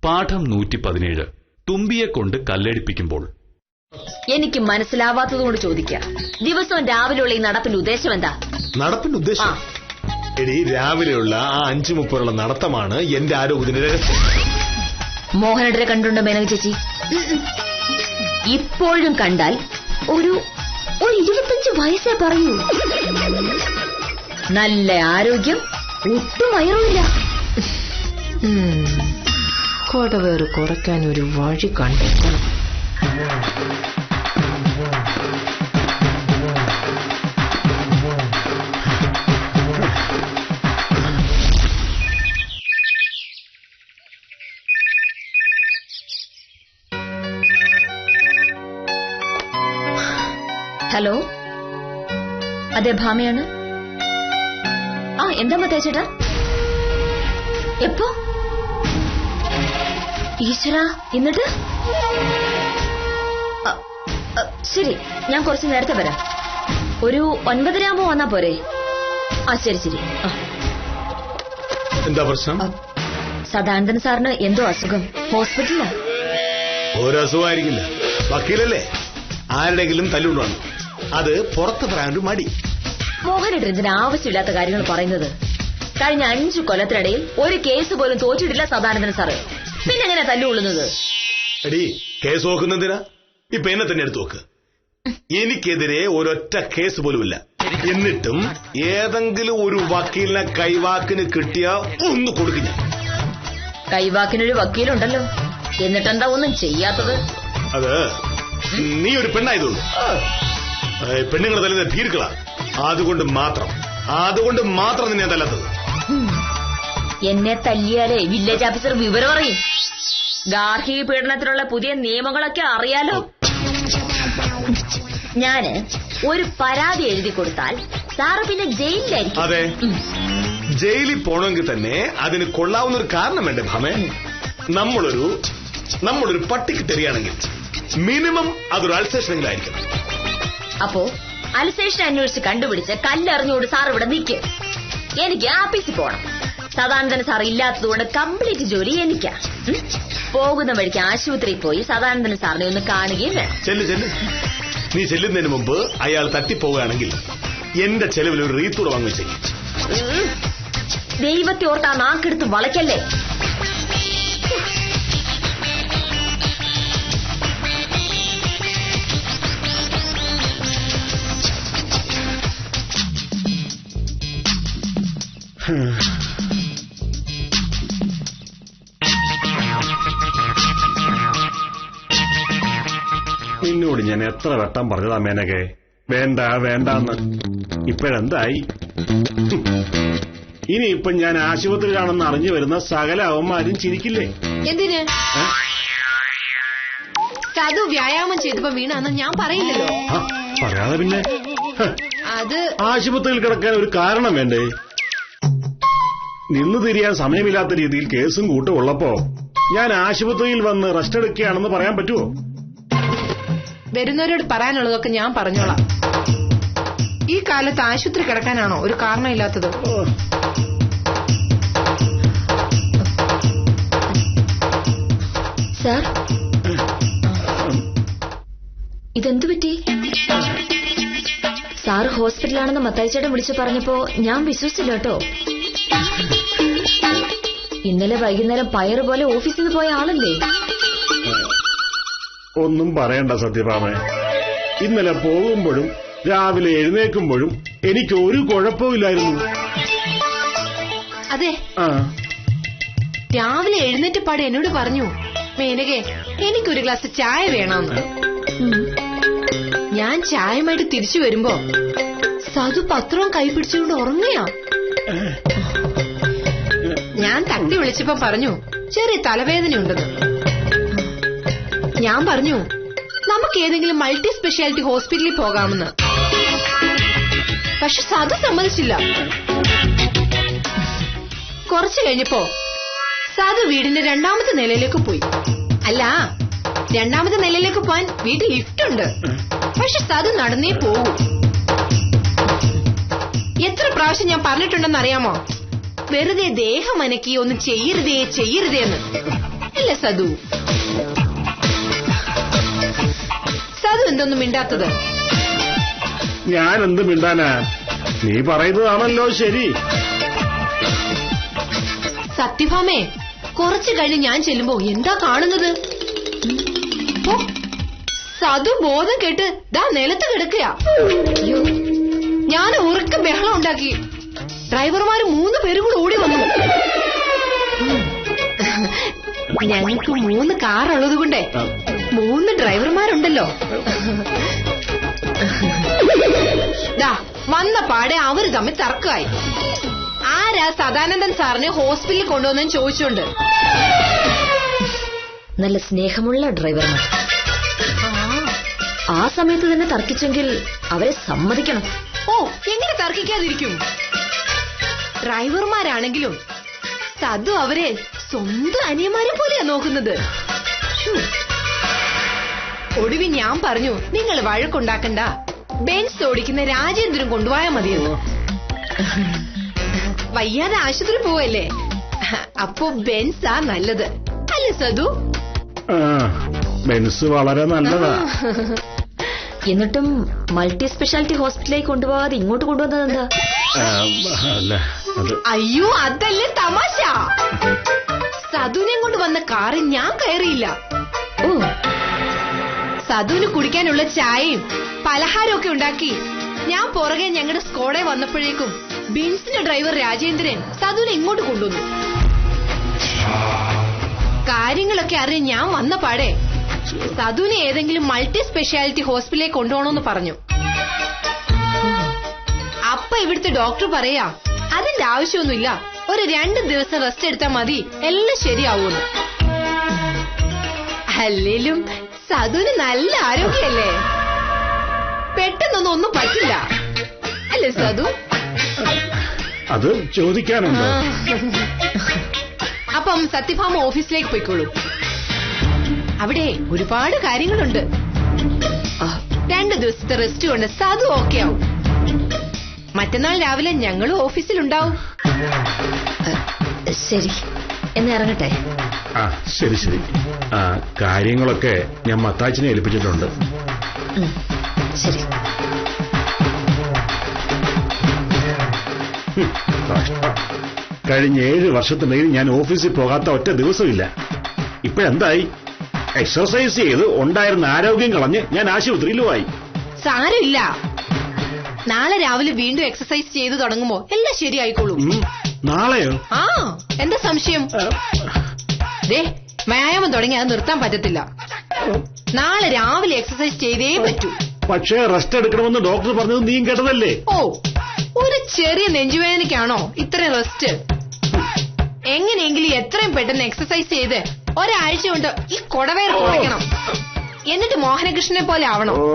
പാഠം 117. തുമ്പിയെ കൊണ്ട് കല്ലെടുപ്പിക്കുമ്പോൾ. എനിക്ക് മനസ്സിലാവാത്തതുകൊണ്ട് ചോദിക്കാം, ദിവസവും രാവിലെയുള്ള ഈ നടപ്പിന്റെ ഉദ്ദേശം എന്താ? നടപ്പിന്റെ ഉദ്ദേശം എടി, രാവിലെയുള്ള ആ 5:30 നടത്തമാണ് എന്റെ ആരോഗ്യത്തിന്റെ രഹസ്യം. മോഹനയുടെ കണ്ടുണ്ടോ മേനക ചേച്ചി? ഇപ്പോഴും കണ്ടാൽ ഒരു 25 വയസ്സേ പറയൂ. നല്ല ആരോഗ്യം, ഒട്ടും വയറുമില്ല. കൊടവേറ് കുറയ്ക്കാൻ ഒരു വഴി കണ്ടെത്തണം. ഹലോ, അതെ ഭാമയാണ്. എന്താ മത്തേച്ചേട്ടാ? എപ്പോ? ഈശ്വര, എന്നിട്ട്? ശരി, ഞാൻ കുറച്ച് നേരത്തെ വരാം. ഒരു 9:30 ആകുമ്പോ വന്നാ പോരെ? ശരി ശരി. എന്താ പ്രശ്നം? സദാനന്ദൻ സാറിന് എന്തോ അസുഖം, ഹോസ്പിറ്റലിലാ. ഒരു അസുഖമായിരിക്കില്ല, വക്കീലല്ലേ, ആരുടെങ്കിലും തല്ലുകൊണ്ടാണ്. അത് പുറത്ത് പറയാനൊരു മടി. മോഹനേട്ടൻ ഇതിന് ആവശ്യമില്ലാത്ത കാര്യങ്ങൾ പറയുന്നത്. കഴിഞ്ഞ 5 കൊല്ലത്തിനിടയിൽ ഒരു കേസ് പോലും തോറ്റിട്ടില്ല സദാനന്ദൻ സാറ്. പിന്നെ എങ്ങനെ തല്ലുകൊള്ളുന്നത്? എടി, കേസ് നോക്കുന്നതിനാ? ഇപ്പൊ എന്നെ തന്നെ എടുത്തു നോക്ക്. എനിക്കെതിരെ ഒരൊറ്റ കേസ് പോലുമില്ല. എന്നിട്ടും ഏതെങ്കിലും ഒരു വക്കീലിനെ കൈവാക്കിന് കിട്ടിയാ ഒന്ന് കൊടുക്കും ഞാൻ. കൈവാക്കിനൊരു വക്കീലുണ്ടല്ലോ, എന്നിട്ടെന്താ ഒന്നും ചെയ്യാത്തത്? അത് നീ ഒരു പെണ്ണായതുള്ളൂ. പെണ്ണുങ്ങളെ തല്ലുന്ന ഭീരുക്കളാ. അതുകൊണ്ട് മാത്രം നിന്നെ തല്ലാത്തത്. എന്നെ തല്ലിയാലേ വില്ലേജ് ഓഫീസർ വിവരം അറിയും. ഗാർഹിക പീഡനത്തിനുള്ള പുതിയ നിയമങ്ങളൊക്കെ അറിയാലോ. ഞാന് ഒരു പരാതി എഴുതി കൊടുത്താൽ സാറ് പിന്നെ ജയിലിലായിരിക്കും. അതെ, ജയിലിൽ പോണമെങ്കിൽ തന്നെ അതിന് കൊള്ളാവുന്ന ഒരു കാരണം വേണ്ടേ ഭാമേ? നമ്മളൊരു പട്ടിക്ക് തരികയാണെങ്കിൽ മിനിമം അതൊരു അൾസേഷനെങ്കിലായിരിക്കണം. അപ്പോ അൽസേഷൻ അന്വേഷിച്ച് കണ്ടുപിടിച്ച് കല്ലെറിഞ്ഞോട് സാർ ഇവിടെ നിൽക്കും. എനിക്ക് ആഫീസിൽ പോണം. സദാനന്ദൻ സാർ ഇല്ലാത്തതുകൊണ്ട് കംപ്ലീറ്റ് ജോലി എനിക്കാ. പോകുന്ന വഴിക്ക് ആശുപത്രിയിൽ പോയി സദാനന്ദൻ സാറിനെ ഒന്ന് കാണുകയും വേണം. ചെല്ലു. നീ ചെല്ലുന്നതിന് മുമ്പ് അയാൾ തട്ടിപ്പോവുകയാണെങ്കിൽ എന്റെ ചെലവിൽ ഒരു റീത്തൂടെ വാങ്ങിച്ചേക്കും. ദൈവത്തെ ഓർത്താ നാക്കെടുത്ത് വളയ്ക്കല്ലേ. നിന്നോട് ഞാൻ എത്ര വട്ടം പറഞ്ഞതാ മേനകെ, വേണ്ടെന്ന്. ഇപ്പോഴെന്തായി? ഇനിയിപ്പൊ ഞാൻ ആശുപത്രിയിലാണെന്ന് അറിഞ്ഞു വരുന്ന സകല അവന്മാരും ചിരിക്കില്ലേ? എന്തിന്? സതു വ്യായാമം ചെയ്തപ്പോ വീണാന്ന് ഞാൻ പറയില്ലല്ലോ. പറയാതെ പിന്നെ അത് ആശുപത്രിയിൽ കിടക്കാൻ ഒരു കാരണം വേണ്ടേ? നിന്ന് തിരിയാൻ സമയമില്ലാത്ത രീതിയിൽ കേസും കൂട്ടും ഉള്ളപ്പോ ഞാൻ ആശുപത്രിയിൽ വന്ന് റെസ്റ്റ് എടുക്കുകയാണെന്ന് പറയാൻ പറ്റുമോ? വരുന്നവരോട് പറയാനുള്ളതൊക്കെ ഞാൻ പറഞ്ഞോളാം. ഈ കാലത്ത് ആശുപത്രി കിടക്കാനാണോ ഒരു കാരണമില്ലാത്തത്? സാർ, ഇതെന്തു പറ്റി? സാർ ഹോസ്പിറ്റലാണെന്ന് മത്തായിച്ചേട്ടൻ വിളിച്ചു പറഞ്ഞപ്പോ ഞാൻ വിശ്വസിച്ചില്ല കേട്ടോ. ഇന്നലെ വൈകുന്നേരം പയറ് പോലെ ഓഫീസിൽ നിന്ന് പോയ ആളല്ലേ? ഒന്നും പറയണ്ട സത്യഭാമ. ഇന്നലെ പോകുമ്പോഴും രാവിലെ എഴുന്നേൽക്കുമ്പോഴും എനിക്ക് ഒരു കുഴപ്പമില്ലായിരുന്നു. അതെ, രാവിലെ എഴുന്നേറ്റ് പാടെ എന്നോട് പറഞ്ഞു, മേനകെ എനിക്കൊരു ഗ്ലാസ് ചായ വേണമെന്ന്. ഞാൻ ചായയുമായിട്ട് തിരിച്ചു വരുമ്പോ സതു പത്രവും കൈപിടിച്ചുകൊണ്ട് ഉറങ്ങിയാ. ഞാൻ തട്ടി വിളിച്ചപ്പോ പറഞ്ഞു ചെറിയ തലവേദനയുണ്ടെന്ന്. ഞാൻ പറഞ്ഞു നമുക്ക് ഏതെങ്കിലും മൾട്ടി സ്പെഷ്യാലിറ്റി ഹോസ്പിറ്റലിൽ പോകാമെന്ന്. പക്ഷെ സതു സമ്മതിച്ചില്ല. കുറച്ചു കഴിഞ്ഞപ്പോ സതു വീടിന്റെ 2ാമത്തെ നിലയിലേക്ക് പോയി. അല്ല, 2ാമത്തെ നിലയിലേക്ക് പോവാൻ വീട്ടിൽ ലിഫ്റ്റ് ഉണ്ട്. പക്ഷെ സതു നടന്നേ പോകൂ. എത്ര പ്രാവശ്യം ഞാൻ പറഞ്ഞിട്ടുണ്ടെന്ന് അറിയാമോ? വെറുതെ ദേഹമനക്കി ഒന്നും ചെയ്യരുതേ എന്ന് അല്ല സതു? സതു എന്തൊന്നും മിണ്ടാത്തത്? ഞാൻ എന്ത് മിണ്ടാനാ? നീ പറയുന്നതാണല്ലോ ശരി. സത്യഭാമേ, കുറച്ചു കഴിഞ്ഞ് ഞാൻ ചെല്ലുമ്പോ എന്താ കാണുന്നത്? ഓ, സതു ബോധം കേട്ട് ദാ നിലത്ത് കിടക്കുക. ഞാൻ ഉറക്ക ബഹളം ഉണ്ടാക്കി. ഡ്രൈവർമാര് 3 പേരും കൂടെ ഓടി വന്നു. ഞങ്ങൾക്ക് 3 കാറുള്ളത് കൊണ്ടേ 3 ഡ്രൈവർമാരുണ്ടല്ലോ. ദാ വന്ന പാടെ അവര് തമ്മിൽ തർക്കമായി. ആരാ സദാനന്ദൻ സാറിനെ ഹോസ്പിറ്റലിൽ കൊണ്ടുവന്നെന്ന് ചോദിച്ചോണ്ട്. നല്ല സ്നേഹമുള്ള ഡ്രൈവർമാർ. ആ സമയത്ത് തന്നെ തർക്കിച്ചെങ്കിൽ അവരെ സമ്മതിക്കണം. ഓ, എങ്ങനെ തർക്കിക്കാതിരിക്കും? ഡ്രൈവർമാരാണെങ്കിലും സതു അവരെ സ്വന്തം അനിയന്മാരെ പോലെയാ നോക്കുന്നത്. ഒടുവിൽ ഞാൻ പറഞ്ഞു, നിങ്ങൾ വഴക്കുണ്ടാക്കണ്ട, ബെൻസ് ഓടിക്കുന്ന രാജേന്ദ്രൻ കൊണ്ടുപോയാ മതിയെന്ന്. വയ്യാതെ ആശുപത്രി പോവല്ലേ, അപ്പോ ബെൻസാ നല്ലത് അല്ലേ സതു? ബെൻസ് വളരെ നല്ലതാ. എന്നിട്ടും മൾട്ടി സ്പെഷ്യാലിറ്റി ഹോസ്പിറ്റലിലേക്ക് കൊണ്ടുപോകാതെ ഇങ്ങോട്ട് കൊണ്ടുവന്നത് എന്താ? അയ്യോ, അതല്ലേ തമാശ. സതുവിനെ കൊണ്ട് വന്ന കാറിൽ ഞാൻ കയറിയില്ല. ഓ, സതുവിന് കുടിക്കാനുള്ള ചായയും പലഹാരവും ഒക്കെ ഉണ്ടാക്കി ഞാൻ പുറകെ ഞങ്ങളുടെ സ്കോഡെ വന്നപ്പോഴേക്കും ബെൻസിന്റെ ഡ്രൈവർ രാജേന്ദ്രൻ സതുവിനെ ഇങ്ങോട്ട് കൊണ്ടുവന്നു. കാര്യങ്ങളൊക്കെ അറിയാൻ ഞാൻ വന്ന പാടെ സതുവിനെ ഏതെങ്കിലും മൾട്ടി സ്പെഷ്യാലിറ്റി ഹോസ്പിറ്റലിലേക്ക് കൊണ്ടുപോകണമെന്ന് പറഞ്ഞു. അപ്പൊ ഇവിടുത്തെ ഡോക്ടർ പറയാ, അതിന്റെ ആവശ്യമൊന്നുമില്ല, ഒരു 2 ദിവസം റെസ്റ്റ് എടുത്താൽ മതി, എല്ലാം ശരിയാവുമെന്ന്. അല്ലേലും സതുവിന് നല്ല ആരോഗ്യല്ലേ, പെട്ടെന്നൊന്നും ഒന്നും പറ്റില്ല അല്ലേ സതു? അത് ചോദിക്കാനുണ്ടോ? അപ്പം സത്യഭാമ ഓഫീസിലേക്ക് പോയിക്കോളൂ. അവിടെ ഒരുപാട് കാര്യങ്ങളുണ്ട്. 2 ദിവസത്തെ റെസ്റ്റ് കൊണ്ട് സതു ഓക്കെ ആവും. മറ്റന്നാൾ രാവിലെ ഞങ്ങളും ഓഫീസിലുണ്ടാവും. ശരി, എന്ന് ഇറങ്ങട്ടെ. ശരി ശരി. കാര്യങ്ങളൊക്കെ ഞാൻ മത്താച്ചിനെ ഏൽപ്പിച്ചിട്ടുണ്ട്. ശരി. കഴിഞ്ഞ 7 വർഷത്തിനിടയിൽ ഞാൻ ഓഫീസിൽ പോകാത്ത ഒറ്റ ദിവസമില്ല. ഇപ്പോഴെന്തായി? എക്സർസൈസ് ചെയ്ത് ഉണ്ടായിരുന്ന ആരോഗ്യം കളഞ്ഞ് ഞാൻ ആശുപത്രിയിലുമായി. സാരമില്ല, നാളെ രാവിലെ വീണ്ടും എക്സർസൈസ് ചെയ്ത് തുടങ്ങുമ്പോ എല്ലാം ശരിയായിക്കോളും. നാളെയോ? എന്താ സംശയം? വ്യായാമം തുടങ്ങി അത് നിർത്താൻ പറ്റത്തില്ല. നാളെ രാവിലെ എക്സർസൈസ് ചെയ്തേ പറ്റൂ. പക്ഷേ റെസ്റ്റ് എടുക്കണമെന്ന് ഡോക്ടർ പറഞ്ഞത് നീ കേട്ടതല്ലേ? ഓ, ഒരു ചെറിയ നെഞ്ചുവേദനയ്ക്കാണോ ഇത്രയും റെസ്റ്റ്? എങ്ങനെയെങ്കിലും എത്രയും പെട്ടെന്ന് എക്സർസൈസ് ചെയ്ത് ഒരാഴ്ച കൊണ്ട് ഈ കൊടവേർ കുറയ്ക്കണം. എന്നിട്ട് മോഹനകൃഷ്ണനെ പോലെ ആവണം. ഓ,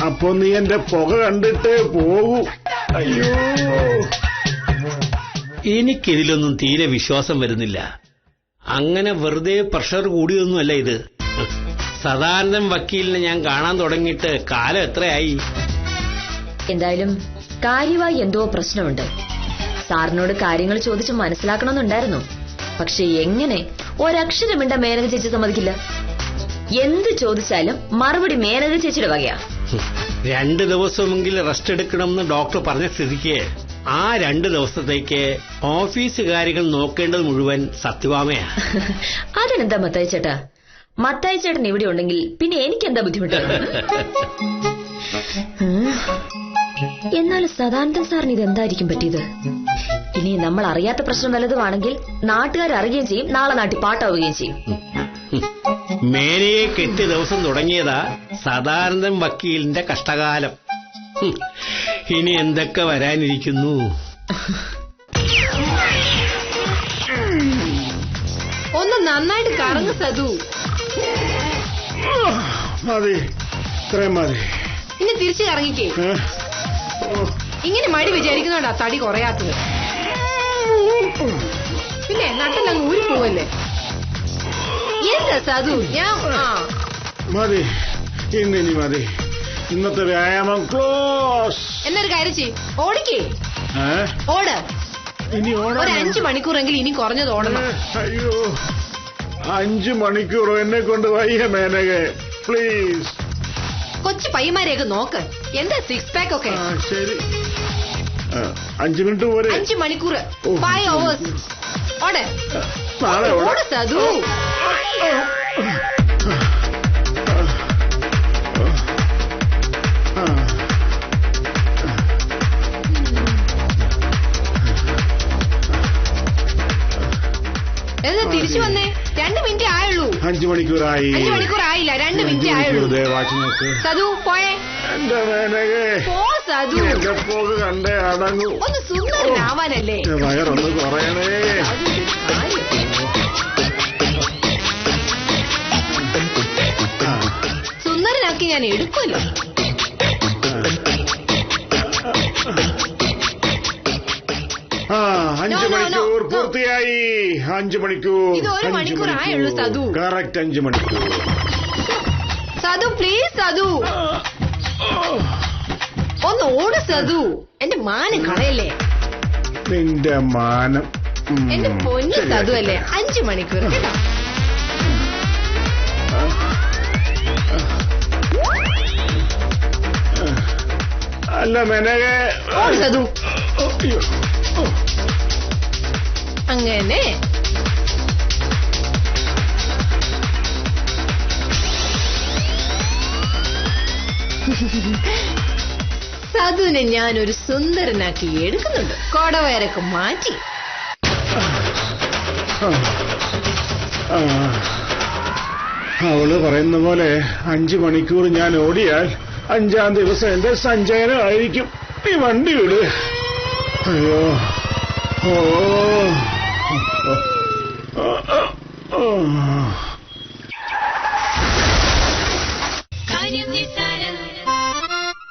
അപ്പൊ നീ എന്റെ പുക കണ്ടിട്ട് പോകൂ. അയ്യോ, എനിക്കിതിലൊന്നും തീരെ വിശ്വാസം വരുന്നില്ല. അങ്ങനെ വെറുതെ പ്രഷർ കൂടിയൊന്നുമല്ല ഇത്. സദാനന്ദൻ വക്കീലിനെ ഞാൻ കാണാൻ തുടങ്ങിയിട്ട് കാലം എത്രയായി? എന്തായാലും കാര്യമായി എന്തോ പ്രശ്നമുണ്ട്. സാറിനോട് കാര്യങ്ങൾ ചോദിച്ച് മനസ്സിലാക്കണമെന്നുണ്ടായിരുന്നു. പക്ഷെ എങ്ങനെ? ഒരക്ഷരമിണ്ട മേനക ചേച്ചി സമ്മതിക്കില്ല. എന്ത് ചോദിച്ചാലും മറുപടി മേനക ചേച്ചിയുടെ വകയാ. 2 ദിവസമെങ്കിലും റെസ്റ്റ് എടുക്കണമെന്ന് ഡോക്ടർ പറഞ്ഞ സ്ഥിതിക്ക് ആ 2 ദിവസത്തേക്ക് ഓഫീസ് കാര്യങ്ങൾ നോക്കേണ്ടത് മുഴുവൻ സത്യഭാമയാ. അതിനെന്താ മത്തായി ചേട്ടാ? മത്തായി ചേട്ടൻ ഇവിടെ ഉണ്ടെങ്കിൽ പിന്നെ എനിക്കെന്താ ബുദ്ധിമുട്ട്? എന്നാൽ സദാനന്ദൻ സാറിന് ഇതെന്തായിരിക്കും പറ്റിയത്? ഇനി നമ്മൾ അറിയാത്ത പ്രശ്നം വല്ലതുമാണെങ്കിൽ നാട്ടുകാർ അറിയുകയും ചെയ്യും, നാളെ നാട്ടിൽ പാട്ടാവുകയും ചെയ്യും. മേനയെ കെട്ടി ദിവസം തുടങ്ങിയതാ സദാനന്ദൻ വക്കീലിന്റെ കഷ്ടകാലം. ഇനി എന്തൊക്കെ വരാനിരിക്കുന്നു. ഒന്ന് നന്നായിട്ട് കറങ്ങു സതു. മതി, ഇത്രയും മതി. ഇനി തിരിച്ചു കറങ്ങിക്കേ. ഇങ്ങനെ മടി വിചാരിക്കുന്നോണ്ടാ തടി കുറയാത്തത്. പിന്നെ നട്ടെല്ലാം ഊരി പോവല്ലേ. എന്താ സതു? മതി, ഇന്നിനി മതി. ഇന്നത്തെ വ്യായാമം ക്ലോസ്. എന്നൊരു കാര്യം ചെയ്യ്, ഓടിക്കേ. ഓട്. ഇനി ഓടാൻ ഒരു 5 മണിക്കൂറെങ്കിലും ഇനി കുറഞ്ഞത് ഓടണം. അയ്യോ 5 മണിക്കൂറോ എന്നെ കൊണ്ട് വയ്യ മേനകെ, പ്ലീസ്. കൊച്ചു പയ്യന്മാരെയൊക്കെ നോക്ക്, എന്താ 6 പാക്ക് ഒക്കെ. ശരി 5 മിനിറ്റ് പോരെ. 5 മണിക്കൂർ 5 hours. ഓടെ നാളെ ഓടെ സതു. എന്താ തിരിച്ചു വന്നേ? 2 മിനിറ്റ് ആയുള്ളൂ. 5 മണിക്കൂറായി. 5 മണിക്കൂർ ആയില്ല, 2 മിനിറ്റ് ആയുള്ളൂ. വാച്ച് നോക്ക്. സതു പോയേ. എന്റെ മേനകെ പോ സതു. എന്റെ പോക്ക് കണ്ടേ അടങ്ങൂ. ഒന്ന് സുന്ദരനാവാനല്ലേ. വയറൊന്ന് കുറയണേ. സുന്ദരനാക്കി ഞാൻ എടുക്കുമല്ലോ. ആ 5 മണിക്കൂർ പൂർത്തിയായി. 5 മണിക്കൂർ. ഇത് 1 മണിക്കൂർ ആയുള്ളൂ സതു. കറക്റ്റ് 5 മണിക്കൂർ. സതു പ്ലീസ് സതു, ഒന്ന് ഓട് സതു. എന്റെ മാനം കളയല്ലേ. നിന്റെ മാനം. എന്റെ പൊന്നു സതു അല്ലേ. 5 മണിക്കൂർ കേട്ടോ. അല്ല മേനകെ. ഓട് സതു. അങ്ങനെ സതുവിനെ ഞാനൊരു സുന്ദരനാക്കി എടുക്കുന്നുണ്ട്. കോടവയറൊക്കെ മാറ്റി. അവള് പറയുന്ന പോലെ 5 മണിക്കൂർ ഞാൻ ഓടിയാൽ 5-ാം ദിവസം എന്റെ സഞ്ചയനമായിരിക്കും. ഈ വണ്ടി വിട്. അയ്യോ കാര്യം